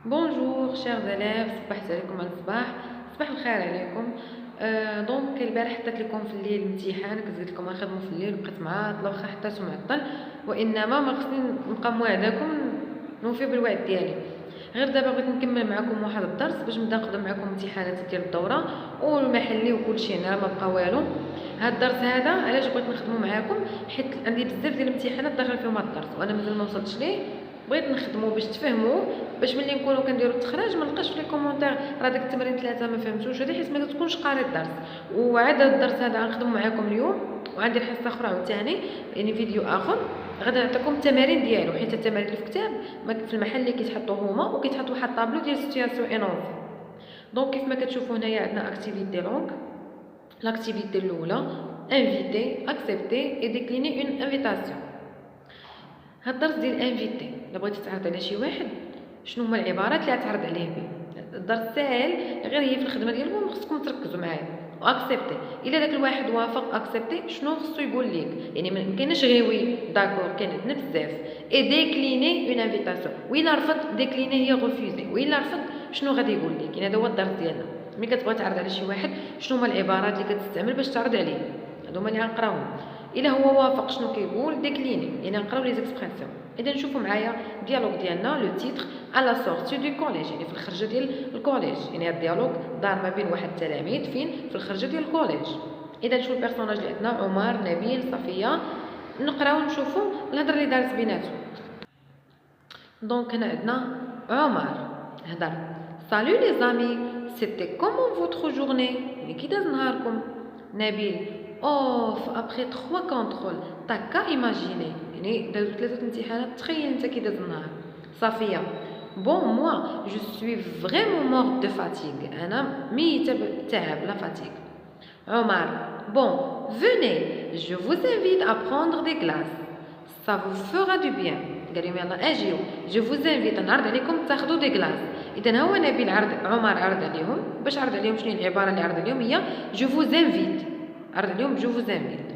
بونجور شير زلاف، صبحت عليكم على الصباح. صباح الخير عليكم. دونك البارح حطيت لكم في الليل امتحان، كنت قلت لكم غنخدموا في الليل، بقيت معاطله واخا حطيته معطل، وانما ما خصني نبقى موعداكم، نوفي بالوعد ديالي. غير دابا بغيت نكمل معكم واحد الدرس باش نبدا نخدم معكم امتحانات ديال الدوره والمحلي وكلشي، انا ما بقى والو. هاد الدرس هذا علاش بغيت نخدمو معاكم؟ حيت عندي بزاف ديال الامتحانات داخل فيهم هاد الدرس وانا مازال ما وصلتش ليه. بغيت نخدمو باش تفهموا، باش ملي نكونوا كنديروا التخراج ما نلقاش في لي كومونتير راه داك التمرين 3 ما فهمتوش، هذه حيت ما تكونش قاري الدرس. وعاد الدرس هذا غنخدمو معاكم اليوم، وعندي الحصه اخرى عاوتاني يعني فيديو اخر غادي نعطيكم التمارين ديالو، حيت التمارين اللي في الكتاب في المحل اللي كيتحطوا هما وكيتحطوا واحد الطابلو ديال سيتياسيون انونسي. دونك كيف ما كتشوفوا هنايا عندنا اكتيفيتي لونغ. لاكتيفيتي الاولى انفيتي اكسبتي اي ديكليني اون انفيتاسيون. هاد الدرس ديال انفيتي الا بغيتي تعرض على شي واحد شنو هما العبارات اللي غتعرض عليه به. الدرس ساهل، غير هي في الخدمه ديالكم خصكم تركزوا معايا. واكسبتي الا داك الواحد وافق اكسبتي شنو خصو يقول لك، يعني ما كاينش غير وي داكور، كاين عندنا بزاف. اي ديكليني اون انفيتاسيون، وإلا رفض ديكليني هي غوفوزي، وإلا رفض شنو غادي يقول لك. يعني هذا هو الدرس ديالنا. ملي كتبغي تعرض على شي واحد شنو هما العبارات اللي كتستعمل باش تعرض عليه، هادو هما اللي غنقراوهم. الا هو وافق شنو كيقول ديكليني، يعني نقراو لي زيكسبرسيون. اذا نشوفوا معايا الديالوغ ديالنا لو تيتر على سورتي دو كوليج، يعني في الخرجه ديال الكوليج. يعني هاد الديالوغ دار ما بين واحد التلاميذ فين؟ في الخرجه ديال الكوليج. اذا نشوفوا البيرسوناج اللي عندنا عمر، نبيل، صفيه، نقراو نشوفوا الهضره اللي دارت بيناتهم. دونك هنا عندنا عمر هضر: سالو لي زامي سيتي كومون فوتر جورني، يعني كي داز نهاركم. نبيل: اوف ابخي 3 كونترول تاكا ايماجيني، يعني دازو 3 امتحانات، تخيل انت كي داز النهار. صفيه: بون موا جو سوي فريمون مورت دو فاتيغ، انا ميته بالتعب، لا فاتيغ. عمر: bon venez je vous invite à prendre des glaces, ça vous fera du bien. قال لهم يلا اجيو جو فوز انفيت، نعرض عليكم تاخذوا دي كلاس. اذا هو نبيل عرض، عمر عرض عليهم باش عرض عليهم شنو العباره اللي عرض عليهم؟ هي جو فوز انفيت، عرض عليهم جو فوز انفيت.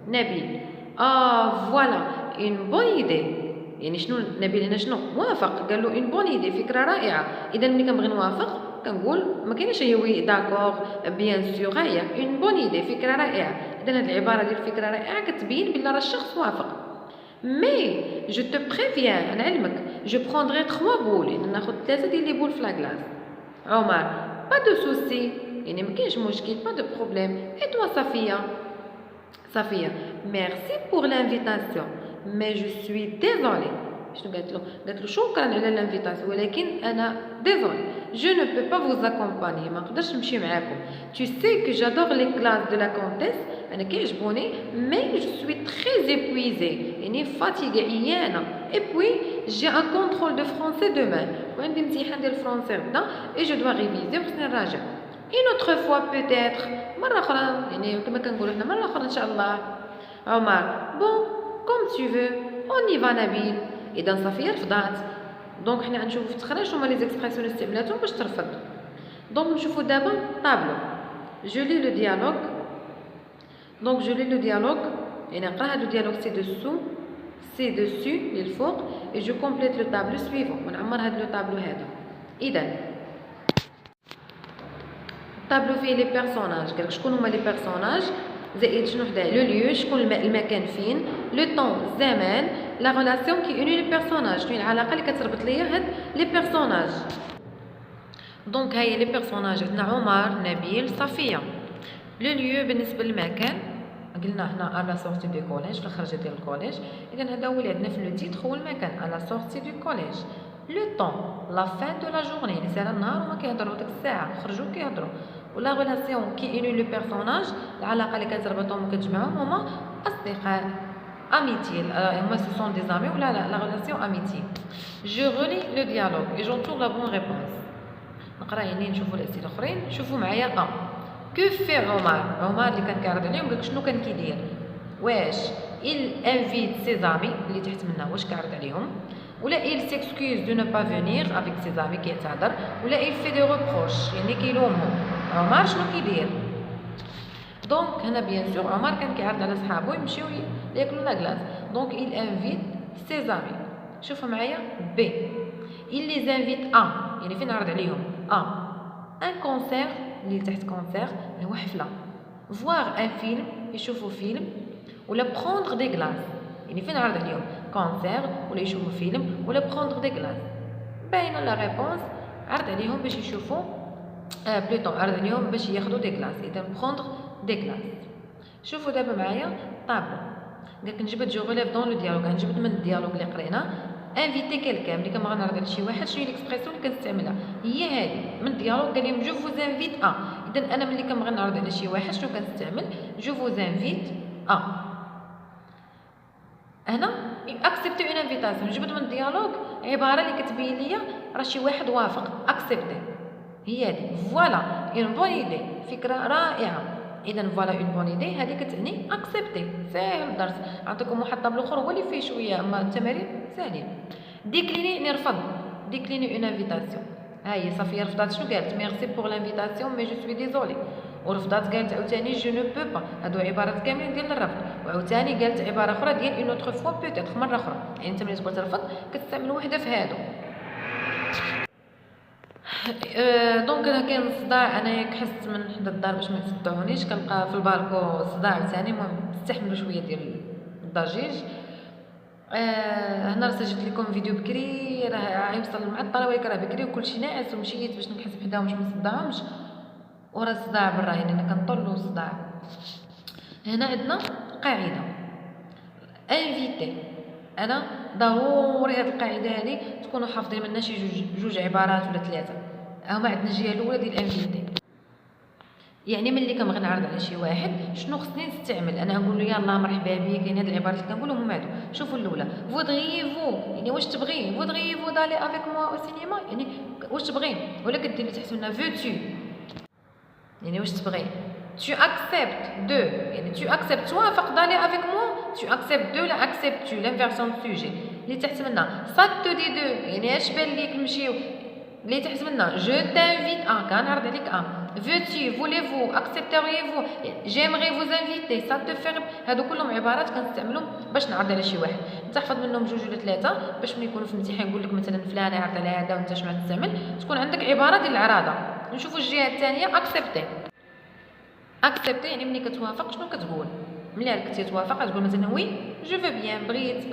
نبيل: فوالا اون بون ايدي، يعني شنو نبيل هنا شنو وافق، قال له اون بون ايدي، فكره رائعه. اذا ملي كنبغي نوافق كنقول ما كاينش هي وي داكور بيان سور، هي اون بون ايدي، فكره رائعه. اذا هذه العباره ديال فكره رائعه كتبين بلي راه الشخص وافق. مي جو تو بريفيان، نعلمك، جو بروندري 3 بول، يعني ناخذ 3 ديال لي بول في لاكلاس. عمر: با دو سوسي، يعني ما كاينش مشكل، با دو بروبليم. اي توا صفيه؟ صفيه: ميرسي بور لانفيتاسيون مي جو سوي ديزولي. شنو قالت له؟ قالت له شكرا على لانفيتاسيون ولكن انا ديزولي جو نو بو با فوز اكومباني، ما نقدرش نمشي معاكم. tu sais que j'adore les classes de la comtesse، انا كيعجبوني، مي جو سوي تري ايبويزي، يعني فاتيغي، عيانه. اي بوي جي ان كونترول دو فرونسي دومان، وعندي امتحان ديال الفرونسي غدا، اي جو دوا ريفيزي وخصني نراجع. une autre fois peut-être، مرة أخرى، يعني كما كنقولوا حنا مرة أخرى إن شاء الله. عمر: bon comme tu veux on y va نبيل. إذا صفية رفضات. دونك حنا غنشوفوا في التخرج هما لي زيكسبرسيون اللي استعملاتهم باش ترفض. دونك نشوفوا دابا طابلو. جو لي لو ديالوغ. دونك جو لي لو ديالوغ، يعني نقرا هادو ديالوغ سي دوسو سي دوسو للفوق، اي جو كومبليت لو طابلو سويفون، ونعمر هاد لو طابلو هذا. إذا طابلو فيه لي بيرسوناج، قالك شكون هما لي بيرسوناج، زائد شنو حداه لو ليو، شكون المكان فين، لو طون الزمان، لا ريلاسيون كي اوني لي بيرسوناج، شنو العلاقه اللي كتربط ليا هاد لي بيرسوناج. دونك هاهي لي بيرسوناج عندنا عمر، نبيل، صفيه. لو ليو بالنسبه للمكان قلنا هنا على سورتي دو كوليج، في الخرجه ديال الكوليج. اذا هذا هو اللي عندنا في لو تيتر، هو المكان على سورتي دو كوليج. لو طون لا فان دو لا جورني، يعني سالا النهار هما كيهضروا ديك الساعه خرجوا كيهضروا. ولا ريلاسيون كي اوني لو بيرسوناج، العلاقه اللي كتربطهم وكتجمعهم هما اصدقاء، اميتي، هما سو سون دي زامي، ولا لا ريلاسيون اميتي. جو ريلي لو ديالوغ اي جونتور لا بون ريبونس. نقرا يعني نشوفوا الاسئله الاخرين. شوفوا معايا كو في عمر، عمر اللي كان كيعرض عليهم قالك شنو كان كيدير؟ واش il invite ses amis اللي تحت منها واش كيعرض عليهم، ولا il s'excuse de ne pas venir avec ses amis كيعتذر، ولا il fait des reproches يعني كيلومهم. عمر شنو كيدير؟ دونك هنا بيان سور عمر كان كيعرض على صحابو يمشيو ياكلوا لاكلاص. دونك il invite ses amis. شوفوا معايا بي il les invite à، يعني فين نعرض عليهم ان كونسير اللي تحت كونسير اللي هو حفله، فواغ ان فيلم يشوفوا فيلم، ولا بروندر دي كلاس يعني فين نعرض عليهم كونسير ولا يشوفوا فيلم ولا بروندر دي كلاس. باينه لا ريبونس، عرض عليهم باش يشوفوا بلوتو عرض عليهم باش ياخذوا دي كلاس، اذا بروندر دي كلاس. شوفوا دابا معايا طابلو قالك نجبد جو ريليف دون لو ديالوغ، نجبد من الديالوغ اللي قرينا انفيتي كيلكان. ملي كنبغي نعرض على شي واحد شنو هي ليكسبرسيون اللي كنستعملها؟ هي هذه من الديالوغ، قال لهم جو فوز انفيت اذا انا ملي كنبغي نعرض على شي واحد شنو كنستعمل؟ جو فوز انفيت هنا اكسبتي اون انفيتاسيون، نجبد من الديالوغ عباره اللي كتبين ليا راه شي واحد وافق، اكسبتي هي هذه. فوالا اون بون ايدي، فكره رائعه. اذا فوالا اون بون ايدي هذه كتعني اكسبتي. ساهل الدرس، نعطيكم واحد الطابلو اخر هو اللي فيه شويه اما التمارين ساهلين. ديكليني يعني رفض، ديكليني اون انفيتاسيون. ها هي صافيه رفضات شنو قالت؟ ميرسي بور لانفيتاسيون مي جو سوي ديزولي. ورفضات قالت عاوتاني جو نو بو با، هادو عبارات كاملين ديال الرفض. وعاوتاني قالت عباره اخرى ديال اون اوتر فوا بوتيتر، مره اخرى. يعني انت ملي تبغي ترفض كتستعمل وحده في هادو. دونك راه كاين صداع، انا حست من حدا الدار باش ما تصدعونيش، كنلقى في البالكو صداع ثاني. المهم تستحملوا شويه ديال الضجيج. هنا راه سجلت لكم فيديو بكري، راه غيوصل المعطله ولكن راه بكري وكلشي ناعس، ومشيت باش نحس بحداهم باش ما نصدعهمش. وراه الصداع برا يعني انا كنطل والصداع. هنا عندنا قاعده انفيتي، انا ضروري هاد القاعده هذه تكونوا حافظين منها شي جوج عبارات ولا ثلاثه. هما عندنا الجهه الاولى ديال انفيتي، يعني ملي كنبغي نعرض على شي واحد شنو خصني نستعمل؟ انا نقول له يلاه مرحبا بك. كاين هاد العبارات اللي كنقولهم هما هادو. شوفوا الاولى فودغيفو، يعني واش تبغي؟ فودغيفو دالي افيك موا او سينما، يعني واش تبغي؟ ولا كدير تحت منها فوتو، يعني واش تبغي؟ tu acceptes de يعني tu acceptes توافق دالي افيك موا، tu acceptes de لا acceptes tu l'inversion de sujet. اللي تحت منها ça te dit de يعني اش بان ليك نمشيو. اللي تحت منها je t'invite كنعرض عليك veux-tu voulez-vous accepteriez-vous j'aimerais vous inviter ça te fait. هادو كلهم عبارات كنستعملهم باش نعرض على شي واحد. تحفظ منهم جوج ولا ثلاثه باش ملي يكونوا في الامتحان يقول لك مثلا فلان يعرض على هذا وانت شنو غتستعمل، تكون عندك عباره ديال العراضه. نشوفوا الجهه الثانيه accepter. accepter يعني ملي كتوافق شنو كتقول؟ ملي كنتي توافق تقول مثلا وي جو فو بيان، بغيت،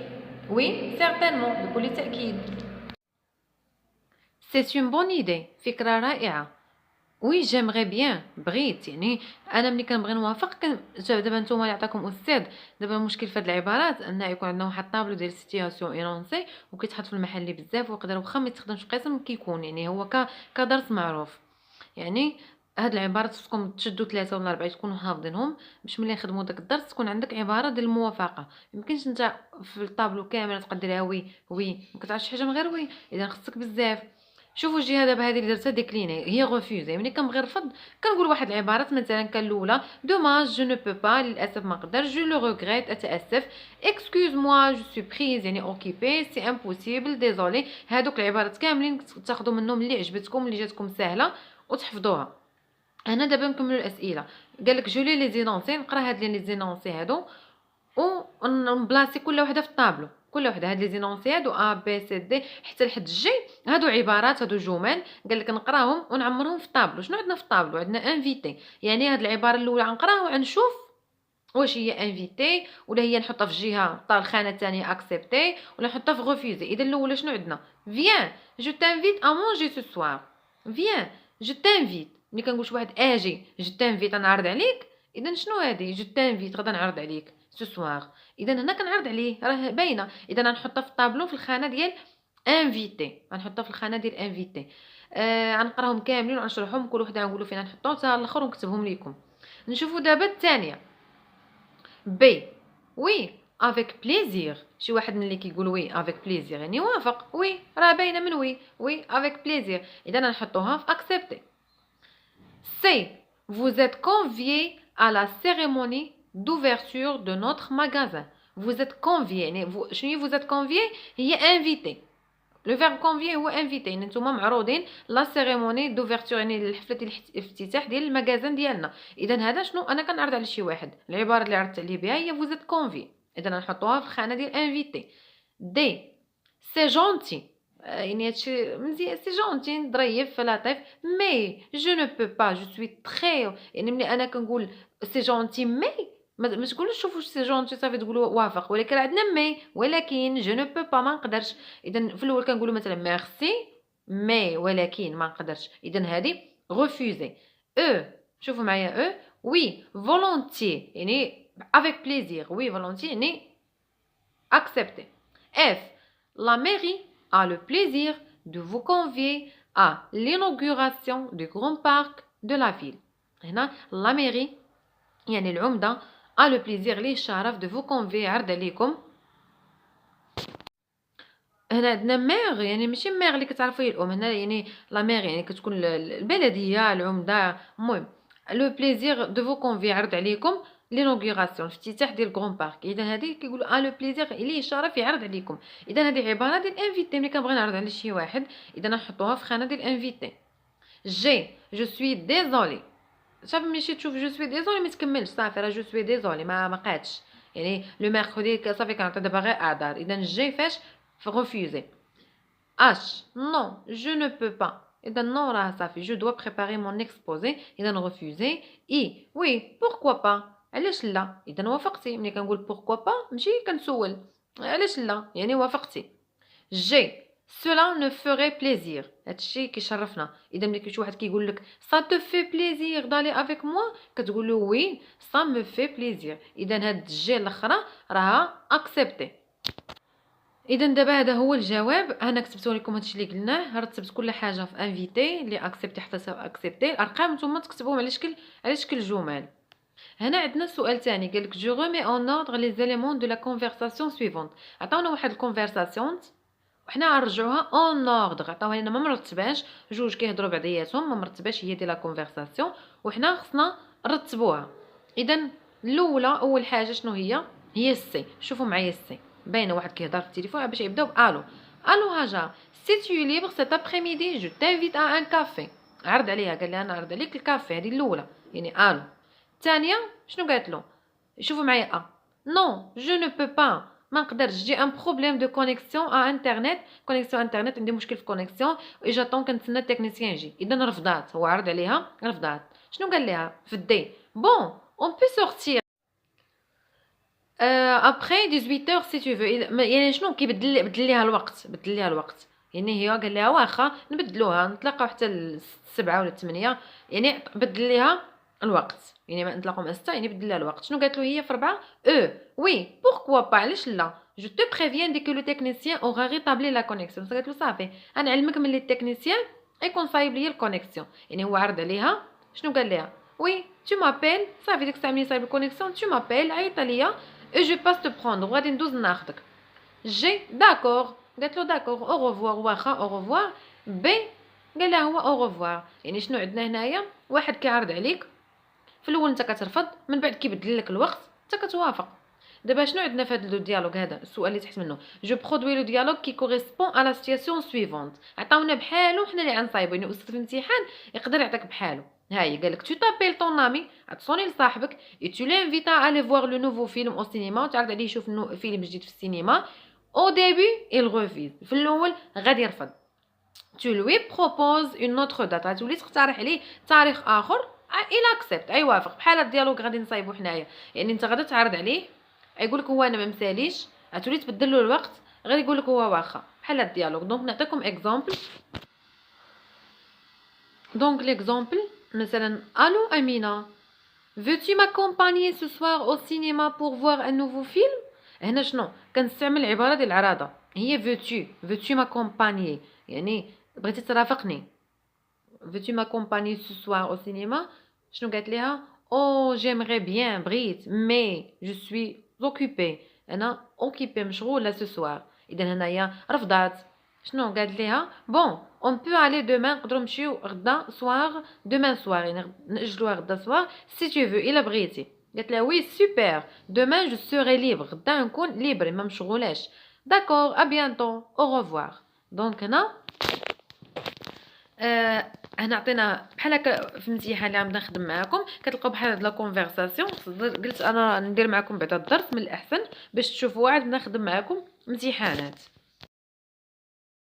وي سيغتينمون بكل تاكيد، سي اون بون ايدي فكره رائعه، وي جيمغي بيان بغيت. يعني انا ملي كنبغي نوافق دابا نتوما اللي عطاكم استاذ، دابا المشكل في هاد العبارات ان يكون عندنا واحد الطابلو ديال سيتياسيون اينونسي وكيتحط في المحل بزاف، ويقدر واخا ما يستخدمش في قسم كيكون يعني هو كدرس معروف. يعني هاد العبارات خصكم تشدوا 3 ولا 4 تكونوا حافظينهم باش ملي نخدموا داك الدرس تكون عندك عباره ديال الموافقه. يمكنش انت في الطابلو كامل تقدرها وي وي ما كتعرفش حاجه من غير وي، اذا خصك بزاف. شوفوا الجهه دابا هذه اللي درتها ديكليني هي غوفوزي. ملي كنبغي نرفض كنقول واحد العبارات مثلا كان الاولى دوماج جو نو بو با للاسف ما نقدر، جو لو ريغريت اتاسف، اكسكوز موا جو سوي بريز يعني اوكيبي، سي امبوسيبل ديزولي. هادوك العبارات كاملين تاخذوا منهم اللي عجبتكم اللي جاتكم سهله وتحفظوها. انا دابا نكملوا الاسئله. قال لك جولي لي زينونسي، نقرا هاد لي زينونسي هادو ونبلاصي كل وحده في الطابلو. كل وحده هاد لي زينونسي هادو ا بي سي دي حتى لحد جي، هادو عبارات هادو جمل قال لك نقراهم ونعمرهم في الطابلو. شنو عندنا في الطابلو؟ عندنا انفيتي، يعني هاد العباره الاولى غنقراها وغنشوف واش هي انفيتي ولا هي نحطها في الجهه تاع الخانه الثانيه اكسبتي ولا نحطها في غوفيزي. اذا الاولى شنو عندنا؟ فيان جو تانفيت ا مونجي سو سوار، فيان جو تانفيت. ملي كنقول شي واحد اجي جو تانفيت نعرض عليك، اذا شنو هذه؟ جو تانفيت غدا نعرض عليك سو سوار. اذا هنا كنعرض عليه راه باينه، اذا غنحطها في الطابلو في الخانه ديال انفيتي، غنحطها في الخانه ديال انفيتي. غنقراهم كاملين ونشرحهم كل وحده غنقولوا فين نحطوها حتى الاخر ونكتبهم لكم. نشوفوا دابا الثانيه بي وي افيك بليزير. شي واحد من اللي كيقول وي افيك بليزير يعني وافق، وي راه باينه من وي وي افيك بليزير، اذا نحطوها في اكسبتي. سي vous êtes convié à la cérémonie d'ouverture de notre magasin. vous êtes convié يعني شنو vous êtes convié هي invité. لو فيرب كونفي هو انفيتي، يعني نتوما معروضين لا سيريموني دوفيرتور يعني الحفله ديال الافتتاح ديال المغازان ديالنا. اذا هذا شنو انا كنعرض على شي واحد، العباره اللي عرضت عليه بها هي فوز كونفي، اذا نحطوها في الخانه ديال انفيتي. دي سي جونتي، يعني هادشي مزيان سي جونتي ظريف لطيف. مي جو نو بو با جو سوي تري، يعني ملي أنا كنقول سي جونتي مي ما تقولوش شوفوا سي جونتي صافي تقولوا وافق، ولكن راه عندنا مي ولكن جو نو بو با ما نقدرش. إذا في الأول كنقولوا مثلًا ميرسي مي ولكن ما نقدرش، إذا هذه refuser. او شوفوا معايا او وي volontiers يعني avec plaisir، oui volontiers يعني accepter. F la mairie a le plaisir de vous convier à l'inauguration du grand parc de la ville. هنا la mairie يعني العمدة a le plaisir ليه الشرف de vous convier عرض عليكم. هنا عندنا ميغ يعني ماشي ميغ اللي كتعرفوا هي الام، هنا يعني لا ميغ يعني كتكون البلديه العمده. المهم لو بليزير دو فو كونفي عرض عليكم لينوغوراسيون الافتتاح ديال الكرون بارك. اذا هذه كيقولوا لو بليزير ليه الشرف يعرض عليكم. اذا هذه عباره ديال انفيتي، ملي كنبغي نعرض على شي واحد اذا نحطوها في خانه ديال انفيتي. جي جو سوي ديزولي، صافي ملي تشوف جو سوي ديزولي ما تكملش صافي راه جو سوي ديزولي ما قادش، يعني لو ميركودي صافي كنعطي دابا غير اعذار. اذا جي فاش refuser. H non je ne peux pas، إذا non راه صافي je dois préparer mon exposé. إذا refuser. I oui pourquoi pas علاش لا، إذا وافقتي. ملي كنقول pourquoi pas ماشي كنسول علاش لا يعني وافقتي. G cela ne ferait plaisir، هادشي كيشرفنا. إذا ملي شي واحد كيقول لك ça te fait plaisir d'aller avec moi كتقول له oui ça me fait plaisir. إذا هاد الجي الاخرى راها accepter. اذا دابا هذا هو الجواب. انا كتبت لكم هادشي اللي قلناه، رتبت كل حاجه في انفيتي اللي اكسبتي حتى اكسبتي. الارقام نتوما تكتبوهم على شكل جمل. هنا عندنا سؤال ثاني قال لك جو ريمي اون اوردر لي زيليمون دو لا كونفرساسيون سويفونت. عطاونا واحد الكونفرساسيون وحنا غنرجعوها اون اوردر، عطاوها لنا ما مرتباش، جوج كيهضروا بعضياتهم ما مرتباش هي ديال لا كونفرساسيون وحنا خصنا نرتبوها. اذا الاولى اول حاجه شنو هي السي. شوفوا معايا السي باينه واحد كيهضر في التليفون باش يبداو بالو. الو هاجر سي تو ليبر سيت ابريميدي جو تانفيت ا ان كافي. عرض عليها قال لها انا عرض عليك الكافي. هذه الاولى يعني الو. الثانيه شنو قالت له؟ شوفوا معايا نو جو نو بو با ما نقدرش، جي ان بروبليم دو كونيكسيون ا انترنت. كونيكسيون انترنت عندي مشكل في كونيكسيون جاتون كنتسنى التكنيسيان يجي. اذا رفضات، هو عرض عليها رفضات. شنو قال لها في الدي؟ بون اون بي سورتير ابخي 18 سي تو فو. يعني شنو كيبدل ليها الوقت، بدل ليها الوقت. يعني هي قال لها واخا نبدلوها نتلاقاو حتى السبعة ولا 8، يعني بدل ليها الوقت. يعني ما نتلاقاو مع 6 يعني بدل لها الوقت. شنو قالت له هي في 4 وي بوركوا با علاش لا جو تو بريفيان دي كو لو تكنيسيان اورا ريتابلي لا كونيكسيون. قالت له صافي انا علمك ملي التكنيسيان يكون صايب ليا الكونيكسيون. يعني هو عرض عليها شنو قال لها وي تو مابيل صافي ديك الساعه ملي صايب الكونيكسيون تو مابيل عيط ليا et je passe te prendre غادي ندوز ناخذك. جي داكور قالت له داكور او ريفوار واخا او ريفوار. بي قال لها هو او ريفوار. يعني شنو عندنا هنايا واحد كيعرض عليك في الاول انت كترفض من بعد كيبدل لك الوقت انت كتوافق. دابا شنو عندنا في هذا لو ديالوغ هذا السؤال اللي تحت منه جو برودوي لو ديالوغ كي كوريسبون ا لا سيتوياسيون سويفونت. عطاونا بحالو حنا اللي غنصايبو. يعني استاذ في الامتحان يقدر يعطيك بحالو. هاي قالك tu t'appelles ton ami عتصوني لصاحبك et tu l'invites à aller voir le nouveau film au cinéma وتعرض عليه يشوف فيلم جديد في السينما. au début il refuse، في الاول غادي يرفض. tu lui proposes une autre date غتولي تقترح عليه تاريخ اخر il accepte يوافق. بحال الديالوغ غادي نصايبو حنايا. يعني انت غادي تعرض عليه يقول لك هو انا ما مساليش، غتولي تبدل له الوقت غادي يقول لك هو واخا بحال الديالوغ. دونك نعطيكم اكزامبل. دونك ليكزامبل مثلا الو امينه veux-tu m'accompagner ce soir au cinéma pour voir un nouveau film. هنا شنو كنستعمل العباره ديال العراضه هي veux-tu m'accompagner يعني بغيتي ترافقني. veux-tu m'accompagner ce soir au cinéma. شنو قالت ليها oh j'aimerais bien بغيت mais je suis occupée. انا occupée مشغوله ce soir. اذا هنايا رفضات. شنو قالت ليها بون on peut aller demain نقدروا نمشيو غدا soir demain soir يعني نأجلوها غدا soir si tu veux الا بغيتي. قالت لها oui super demain je serai libre غدا نكون libre ما مشغولاش. d'accord à bientôt au revoir. دونك هنا هنا عطينا بحال هكا في الامتحان اللي غنبدا نخدم معكم كتلقاو بحال هاد لا كونفرساسيون. قلت انا ندير معكم بعدا الدرس من الاحسن باش تشوفوا واحد نخدم معكم امتحانات.